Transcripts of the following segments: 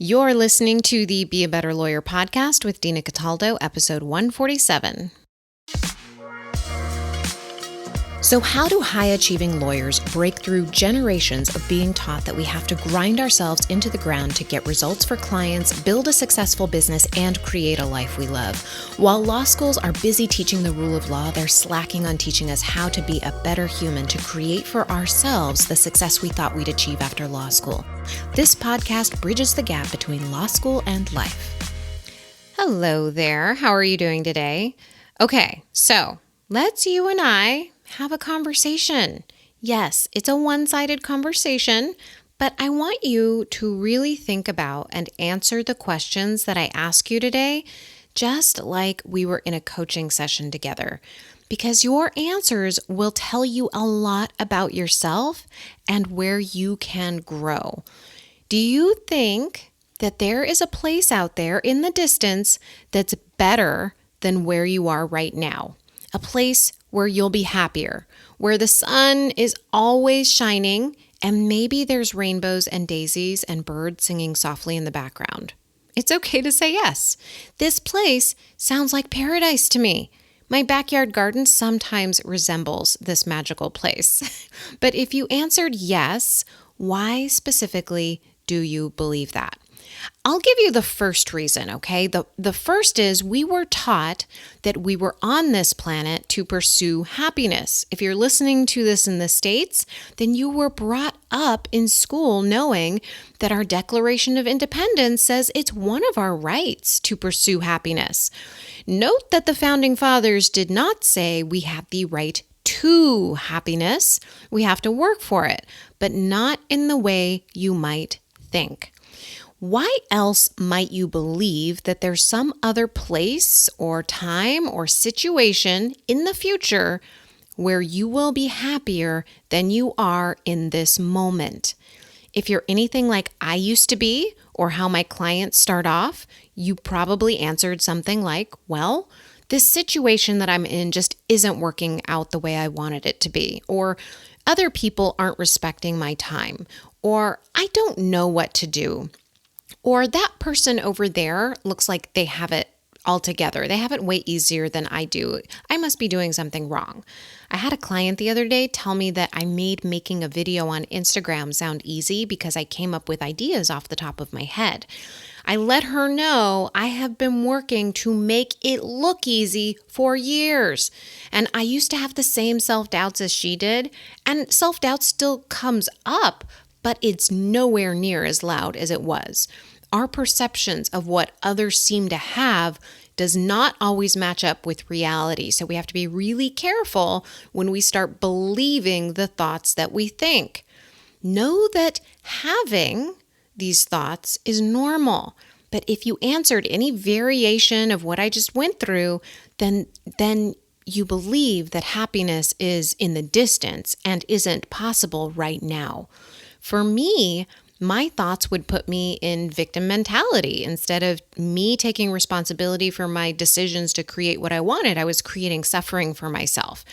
You're listening to the Be a Better Lawyer podcast with Dina Cataldo, episode 147. So how do high-achieving lawyers break through generations of being taught that we have to grind ourselves into the ground to get results for clients, build a successful business, and create a life we love? While law schools are busy teaching the rule of law, they're slacking on teaching us how to be a better human to create for ourselves the success we thought we'd achieve after law school. This podcast bridges the gap between law school and life. Hello there. How are you doing today? Okay, so let's you and I have a conversation. Yes, it's a one-sided conversation, but I want you to really think about and answer the questions that I ask you today, just like we were in a coaching session together, because your answers will tell you a lot about yourself and where you can grow. Do you think that there is a place out there in the distance that's better than where you are right now? A place where you'll be happier, where the sun is always shining, and maybe there's rainbows and daisies and birds singing softly in the background. It's okay to say yes. This place sounds like paradise to me. My backyard garden sometimes resembles this magical place. But if you answered yes, why specifically do you believe that? I'll give you the first reason, okay? The first is we were taught that we were on this planet to pursue happiness. If you're listening to this in the States, then you were brought up in school knowing that our Declaration of Independence says it's one of our rights to pursue happiness. Note that the Founding Fathers did not say we have the right to happiness. We have to work for it, but not in the way you might think. Why else might you believe that there's some other place or time or situation in the future where you will be happier than you are in this moment? If you're anything like I used to be, or how my clients start off, you probably answered something like, well, this situation that I'm in just isn't working out the way I wanted it to be, or other people aren't respecting my time, or I don't know what to do. Or that person over there looks like they have it all together. They have it way easier than I do. I must be doing something wrong. I had a client the other day tell me that I made making a video on Instagram sound easy because I came up with ideas off the top of my head. I let her know I have been working to make it look easy for years. And I used to have the same self-doubts as she did, and self-doubt still comes up, but it's nowhere near as loud as it was. Our perceptions of what others seem to have does not always match up with reality. So we have to be really careful when we start believing the thoughts that we think. Know that having these thoughts is normal. But if you answered any variation of what I just went through, then you believe that happiness is in the distance and isn't possible right now. For me, my thoughts would put me in victim mentality. Instead of me taking responsibility for my decisions to create what I wanted, I was creating suffering for myself.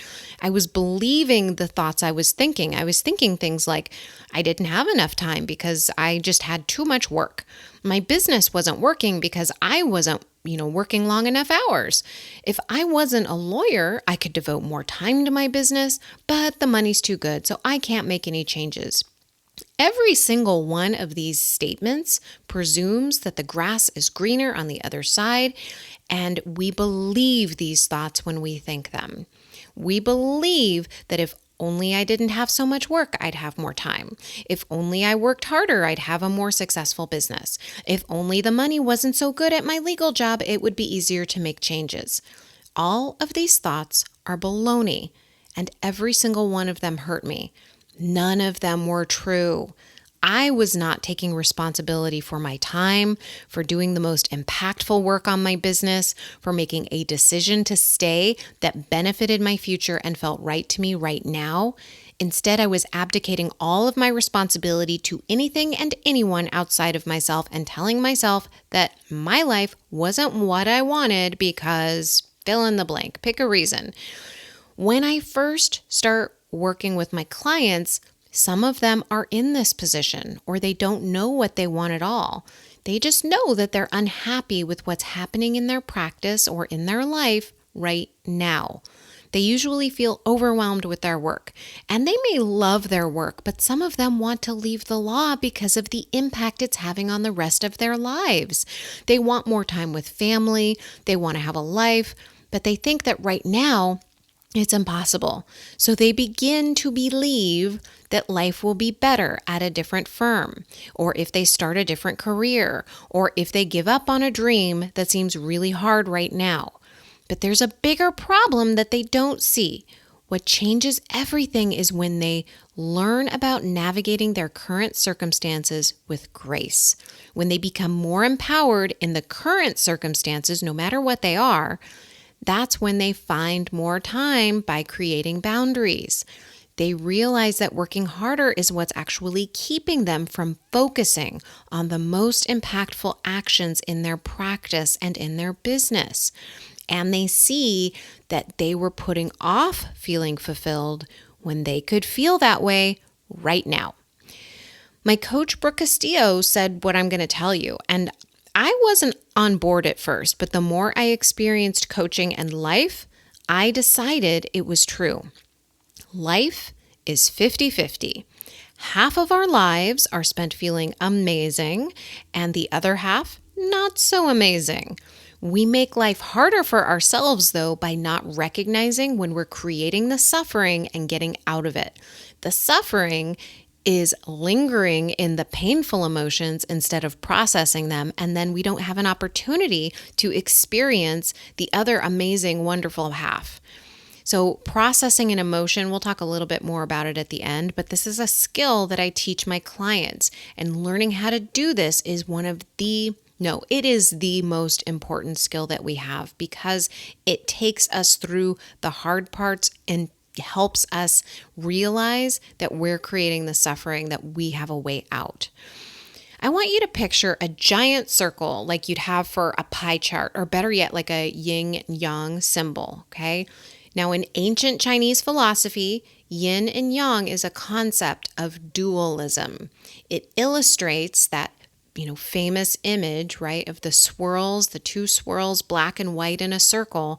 I was believing the thoughts I was thinking. I was thinking things like, I didn't have enough time because I just had too much work. My business wasn't working because I wasn't working long enough hours. If I wasn't a lawyer, I could devote more time to my business, but the money's too good, so I can't make any changes. Every single one of these statements presumes that the grass is greener on the other side, and we believe these thoughts when we think them. We believe that if only I didn't have so much work, I'd have more time. If only I worked harder, I'd have a more successful business. If only the money wasn't so good at my legal job, it would be easier to make changes. All of these thoughts are baloney, and every single one of them hurt me. None of them were true. I was not taking responsibility for my time, for doing the most impactful work on my business, for making a decision to stay that benefited my future and felt right to me right now. Instead, I was abdicating all of my responsibility to anything and anyone outside of myself and telling myself that my life wasn't what I wanted because fill in the blank, pick a reason. When I first start working with my clients, some of them are in this position or they don't know what they want at all. They just know that they're unhappy with what's happening in their practice or in their life right now. They usually feel overwhelmed with their work, and they may love their work, but some of them want to leave the law because of the impact it's having on the rest of their lives. They want more time with family, they want to have a life, but they think that right now it's impossible. So they begin to believe that life will be better at a different firm, or if they start a different career, or if they give up on a dream that seems really hard right now. But there's a bigger problem that they don't see. What changes everything is when they learn about navigating their current circumstances with grace. When they become more empowered in the current circumstances, no matter what they are, that's when they find more time by creating boundaries. They realize that working harder is what's actually keeping them from focusing on the most impactful actions in their practice and in their business. And they see that they were putting off feeling fulfilled when they could feel that way right now. My coach, Brooke Castillo, said what I'm going to tell you. And I wasn't on board at first, but the more I experienced coaching and life, I decided it was true. Life is 50-50. Half of our lives are spent feeling amazing, and the other half, not so amazing. We make life harder for ourselves, though, by not recognizing when we're creating the suffering and getting out of it. The suffering is lingering in the painful emotions instead of processing them, and then we don't have an opportunity to experience the other amazing, wonderful half. So processing an emotion, we'll talk a little bit more about it at the end, but this is a skill that I teach my clients, and learning how to do this is it is the most important skill that we have, because it takes us through the hard parts and helps us realize that we're creating the suffering, that we have a way out. I want you to picture a giant circle like you'd have for a pie chart, or better yet, like a yin and yang symbol, okay? Now, in ancient Chinese philosophy, yin and yang is a concept of dualism. It illustrates that famous image, right, of the swirls, the two swirls, black and white in a circle,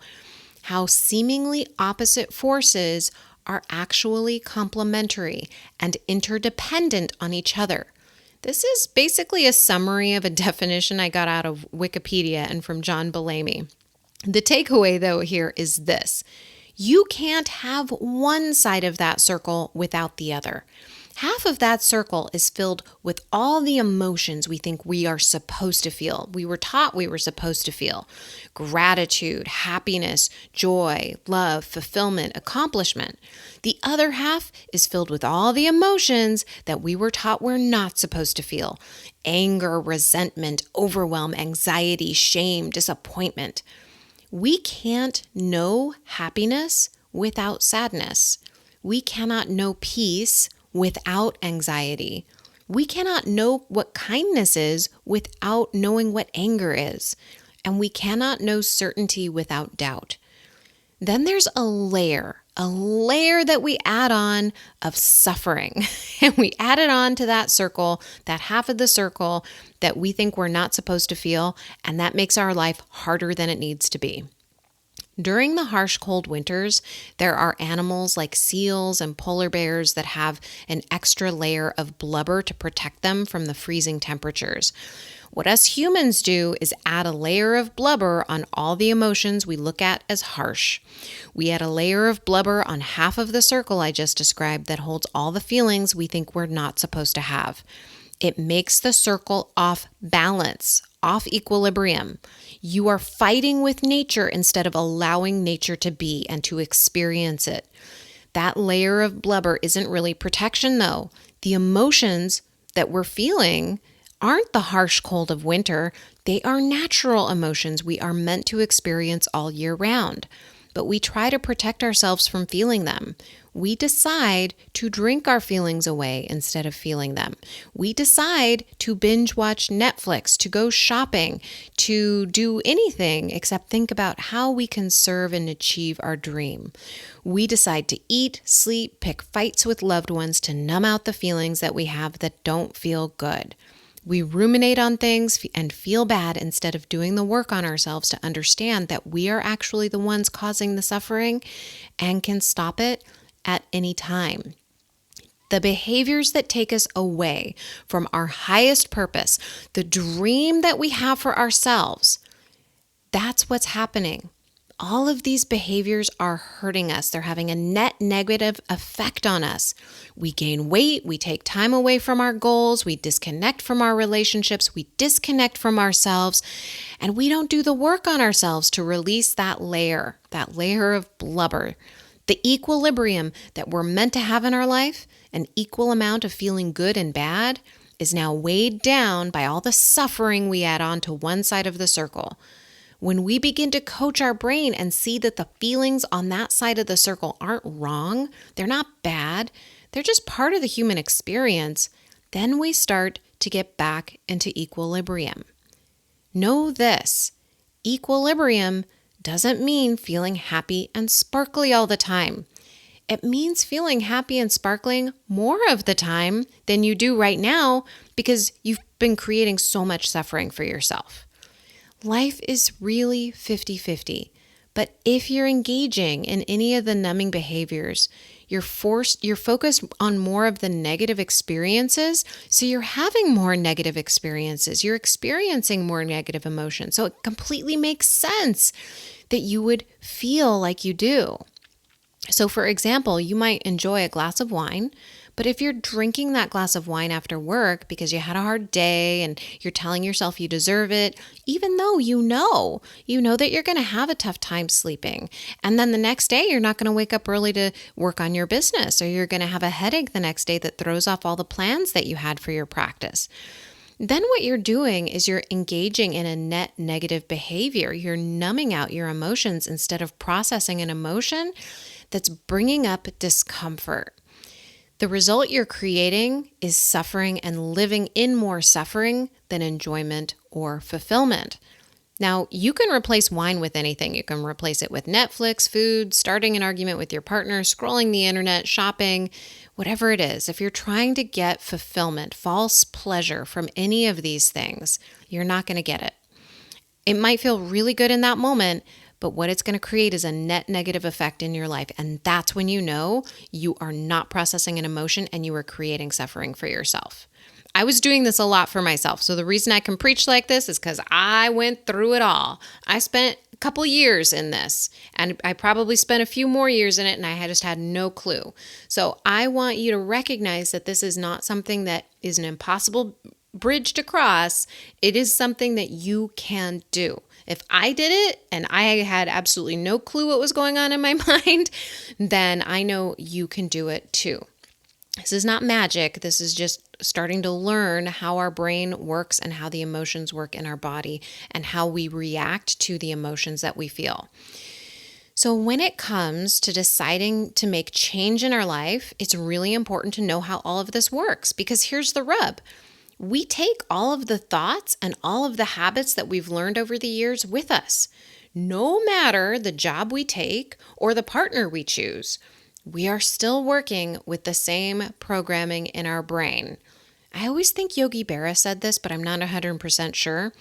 how seemingly opposite forces are actually complementary and interdependent on each other. This is basically a summary of a definition I got out of Wikipedia and from John Bellamy. The takeaway, though, here is this. You can't have one side of that circle without the other. Half of that circle is filled with all the emotions we think we are supposed to feel. We were taught we were supposed to feel. Gratitude, happiness, joy, love, fulfillment, accomplishment. The other half is filled with all the emotions that we were taught we're not supposed to feel. Anger, resentment, overwhelm, anxiety, shame, disappointment. We can't know happiness without sadness. We cannot know peace without anxiety. We cannot know what kindness is without knowing what anger is. And we cannot know certainty without doubt. Then there's a layer that we add on of suffering. And we add it on to that circle, that half of the circle that we think we're not supposed to feel, and that makes our life harder than it needs to be. During the harsh, cold winters, there are animals like seals and polar bears that have an extra layer of blubber to protect them from the freezing temperatures. What us humans do is add a layer of blubber on all the emotions we look at as harsh. We add a layer of blubber on half of the circle I just described that holds all the feelings we think we're not supposed to have. It makes the circle off balance, off equilibrium. You are fighting with nature instead of allowing nature to be and to experience it. That layer of blubber isn't really protection, though. The emotions that we're feeling aren't the harsh cold of winter. They are natural emotions we are meant to experience all year round. But we try to protect ourselves from feeling them. We decide to drink our feelings away instead of feeling them. We decide to binge watch Netflix, to go shopping, to do anything except think about how we can serve and achieve our dream. We decide to eat, sleep, pick fights with loved ones to numb out the feelings that we have that don't feel good. We ruminate on things and feel bad instead of doing the work on ourselves to understand that we are actually the ones causing the suffering and can stop it at any time. The behaviors that take us away from our highest purpose, the dream that we have for ourselves, that's what's happening. All of these behaviors are hurting us. They're having a net negative effect on us. We gain weight, we take time away from our goals, we disconnect from our relationships, we disconnect from ourselves, and we don't do the work on ourselves to release that layer of blubber. The equilibrium that we're meant to have in our life, an equal amount of feeling good and bad, is now weighed down by all the suffering we add on to one side of the circle. When we begin to coach our brain and see that the feelings on that side of the circle aren't wrong, they're not bad, they're just part of the human experience, then we start to get back into equilibrium. Know this, equilibrium doesn't mean feeling happy and sparkly all the time. It means feeling happy and sparkling more of the time than you do right now because you've been creating so much suffering for yourself. Life is really 50-50, but if you're engaging in any of the numbing behaviors, you're focused on more of the negative experiences, so you're having more negative experiences, you're experiencing more negative emotions, so it completely makes sense that you would feel like you do. So for example, you might enjoy a glass of wine, but if you're drinking that glass of wine after work because you had a hard day and you're telling yourself you deserve it, even though you know that you're going to have a tough time sleeping. And then the next day, you're not going to wake up early to work on your business, or you're going to have a headache the next day that throws off all the plans that you had for your practice. Then what you're doing is you're engaging in a net negative behavior. You're numbing out your emotions instead of processing an emotion that's bringing up discomfort. The result you're creating is suffering and living in more suffering than enjoyment or fulfillment. Now, you can replace wine with anything. You can replace it with Netflix, food, starting an argument with your partner, scrolling the internet, shopping, whatever it is. If you're trying to get fulfillment, false pleasure from any of these things, you're not going to get it. It might feel really good in that moment, but what it's going to create is a net negative effect in your life. And that's when you know you are not processing an emotion and you are creating suffering for yourself. I was doing this a lot for myself. So the reason I can preach like this is because I went through it all. I spent a couple years in this, and I probably spent a few more years in it, and I just had no clue. So I want you to recognize that this is not something that is an impossible bridge to cross. It is something that you can do. If I did it and I had absolutely no clue what was going on in my mind, then I know you can do it too. This is not magic. This is just starting to learn how our brain works and how the emotions work in our body and how we react to the emotions that we feel. So when it comes to deciding to make change in our life, it's really important to know how all of this works, because here's the rub. We take all of the thoughts and all of the habits that we've learned over the years with us. No matter the job we take or the partner we choose, we are still working with the same programming in our brain. I always think Yogi Berra said this, but I'm not 100% sure.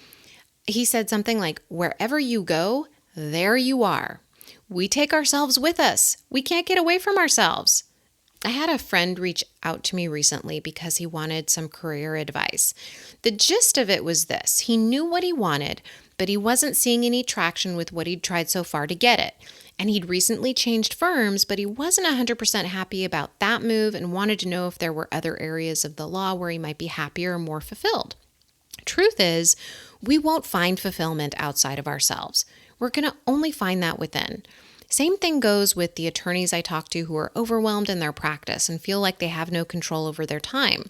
He said something like, wherever you go, there you are. We take ourselves with us. We can't get away from ourselves. I had a friend reach out to me recently because he wanted some career advice. The gist of it was this. He knew what he wanted, but he wasn't seeing any traction with what he'd tried so far to get it. And he'd recently changed firms, but he wasn't 100% happy about that move and wanted to know if there were other areas of the law where he might be happier or more fulfilled. Truth is, we won't find fulfillment outside of ourselves. We're going to only find that within. Same thing goes with the attorneys I talk to who are overwhelmed in their practice and feel like they have no control over their time.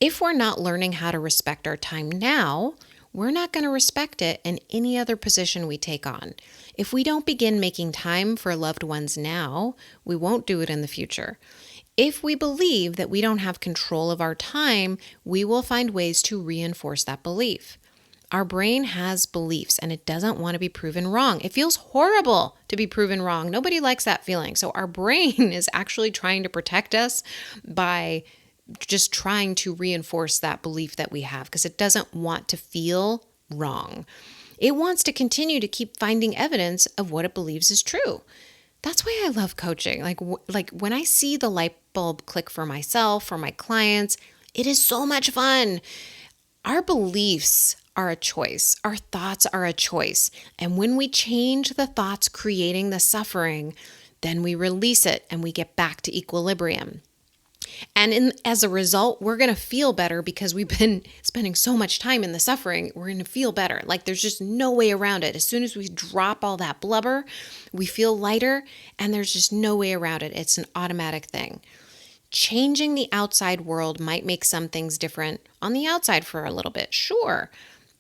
If we're not learning how to respect our time now, we're not going to respect it in any other position we take on. If we don't begin making time for loved ones now, we won't do it in the future. If we believe that we don't have control of our time, we will find ways to reinforce that belief. Our brain has beliefs and it doesn't want to be proven wrong. It feels horrible to be proven wrong. Nobody likes that feeling. So our brain is actually trying to protect us by just trying to reinforce that belief that we have because it doesn't want to feel wrong. It wants to continue to keep finding evidence of what it believes is true. That's why I love coaching. Like when I see the light bulb click for myself, for my clients, it is so much fun. Our beliefs are a choice. Our thoughts are a choice. And when we change the thoughts creating the suffering, then we release it and we get back to equilibrium. And as a result, we're going to feel better because we've been spending so much time in the suffering. We're going to feel better. Like there's just no way around it. As soon as we drop all that blubber, we feel lighter and there's just no way around it. It's an automatic thing. Changing the outside world might make some things different on the outside for a little bit, sure.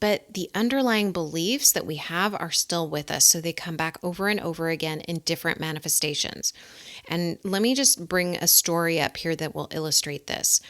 But the underlying beliefs that we have are still with us. So they come back over and over again in different manifestations. And let me just bring a story up here that will illustrate this.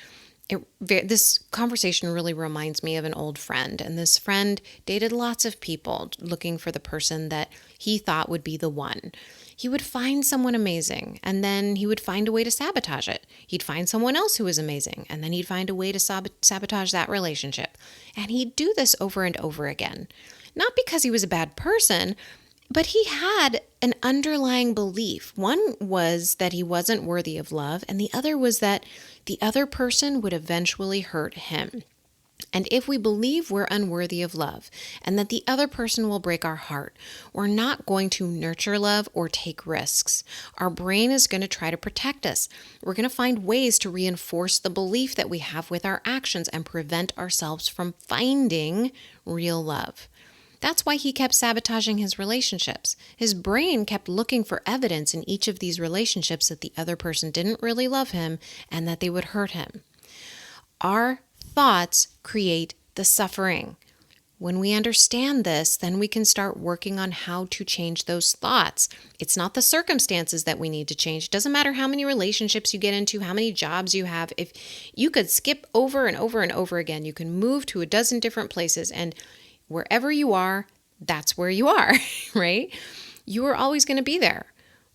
This conversation really reminds me of an old friend. And this friend dated lots of people looking for the person that he thought would be the one. He would find someone amazing, and then he would find a way to sabotage it. He'd find someone else who was amazing, and then he'd find a way to sabotage that relationship. And he'd do this over and over again. Not because he was a bad person, but he had an underlying belief. One was that he wasn't worthy of love, and the other was that the other person would eventually hurt him. And if we believe we're unworthy of love and that the other person will break our heart, we're not going to nurture love or take risks. Our brain is going to try to protect us. We're going to find ways to reinforce the belief that we have with our actions and prevent ourselves from finding real love. That's why he kept sabotaging his relationships. His brain kept looking for evidence in each of these relationships that the other person didn't really love him and that they would hurt him. Our thoughts create the suffering. When we understand this, then we can start working on how to change those thoughts. It's not the circumstances that we need to change. It doesn't matter how many relationships you get into, how many jobs you have. If you could skip over and over and over again, you can move to a dozen different places, and wherever you are, that's where you are, right? You are always going to be there.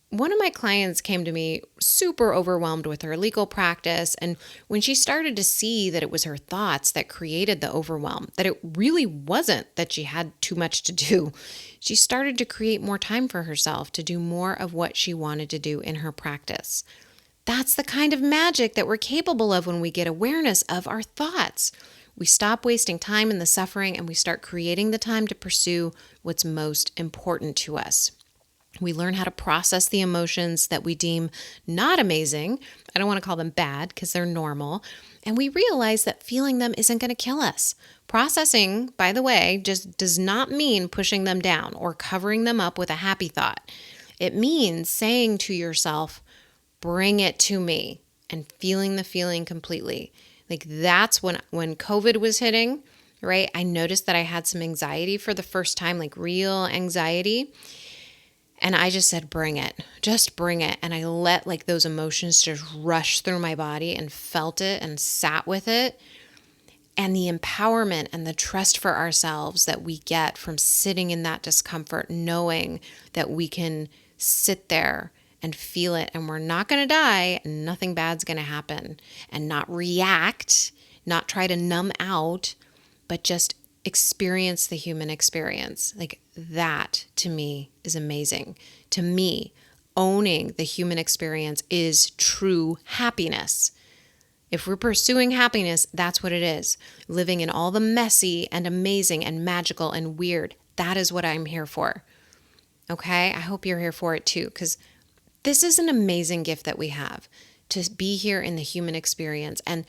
One of my clients came to me super overwhelmed with her legal practice. And when she started to see that it was her thoughts that created the overwhelm, that it really wasn't that she had too much to do, she started to create more time for herself to do more of what she wanted to do in her practice. That's the kind of magic that we're capable of when we get awareness of our thoughts. We stop wasting time in the suffering and we start creating the time to pursue what's most important to us. We learn how to process the emotions that we deem not amazing. I don't want to call them bad because they're normal. And we realize that feeling them isn't going to kill us. Processing, by the way, just does not mean pushing them down or covering them up with a happy thought. It means saying to yourself, bring it to me, and feeling the feeling completely. Like that's when COVID was hitting, right? I noticed that I had some anxiety for the first time, like real anxiety. And I just said, bring it, just bring it. And I let like those emotions just rush through my body and felt it and sat with it. And the empowerment and the trust for ourselves that we get from sitting in that discomfort, knowing that we can sit there and feel it and we're not going to die and nothing bad's going to happen, and not react, not try to numb out, but just experience the human experience. Like that to me is amazing. To me, owning the human experience is true happiness. If we're pursuing happiness, that's what it is. Living in all the messy and amazing and magical and weird. That is what I'm here for. Okay? I hope you're here for it too, because this is an amazing gift that we have to be here in the human experience. And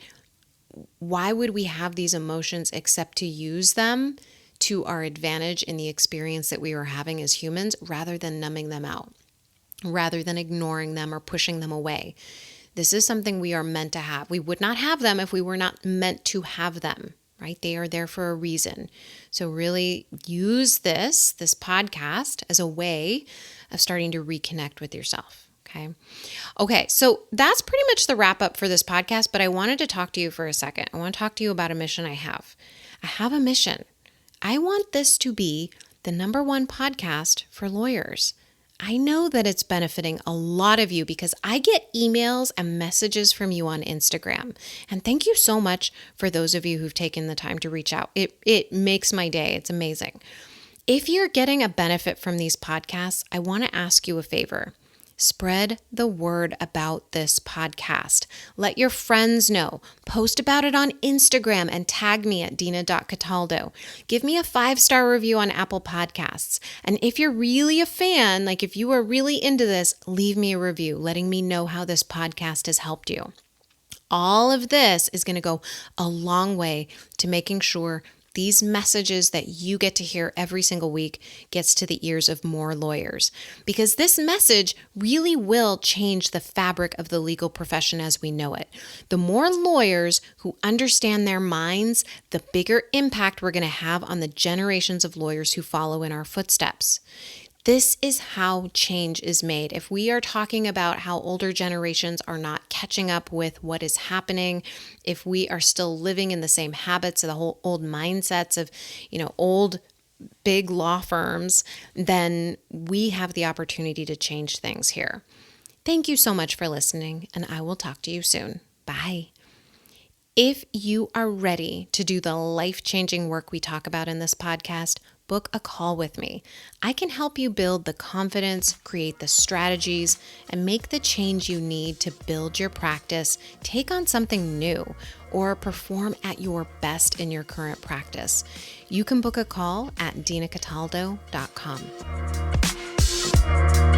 why would we have these emotions except to use them to our advantage in the experience that we are having as humans, rather than numbing them out, rather than ignoring them or pushing them away? This is something we are meant to have. We would not have them if we were not meant to have them, right? They are there for a reason. So really use this podcast as a way of starting to reconnect with yourself. Okay, so that's pretty much the wrap up for this podcast, but I wanted to talk to you for a second. I want to talk to you about a mission I have. I have a mission. I want this to be the #1 podcast for lawyers. I know that it's benefiting a lot of you because I get emails and messages from you on Instagram. And thank you so much for those of you who've taken the time to reach out. It makes my day. It's amazing. If you're getting a benefit from these podcasts, I want to ask you a favor. Spread the word about this podcast. Let your friends know. Post about it on Instagram and tag me at Dina.Cataldo. Give me a 5-star review on Apple Podcasts. And if you're really a fan, like if you are really into this, leave me a review letting me know how this podcast has helped you. All of this is going to go a long way to making sure these messages that you get to hear every single week gets to the ears of more lawyers, because this message really will change the fabric of the legal profession as we know it. The more lawyers who understand their minds, the bigger impact we're going to have on the generations of lawyers who follow in our footsteps. This is how change is made. If we are talking about how older generations are not catching up with what is happening, if we are still living in the same habits, the whole old mindsets of, old big law firms, then we have the opportunity to change things here. Thank you so much for listening, and I will talk to you soon. Bye. If you are ready to do the life-changing work we talk about in this podcast, book a call with me. I can help you build the confidence, create the strategies, and make the change you need to build your practice, take on something new, or perform at your best in your current practice. You can book a call at DinaCataldo.com.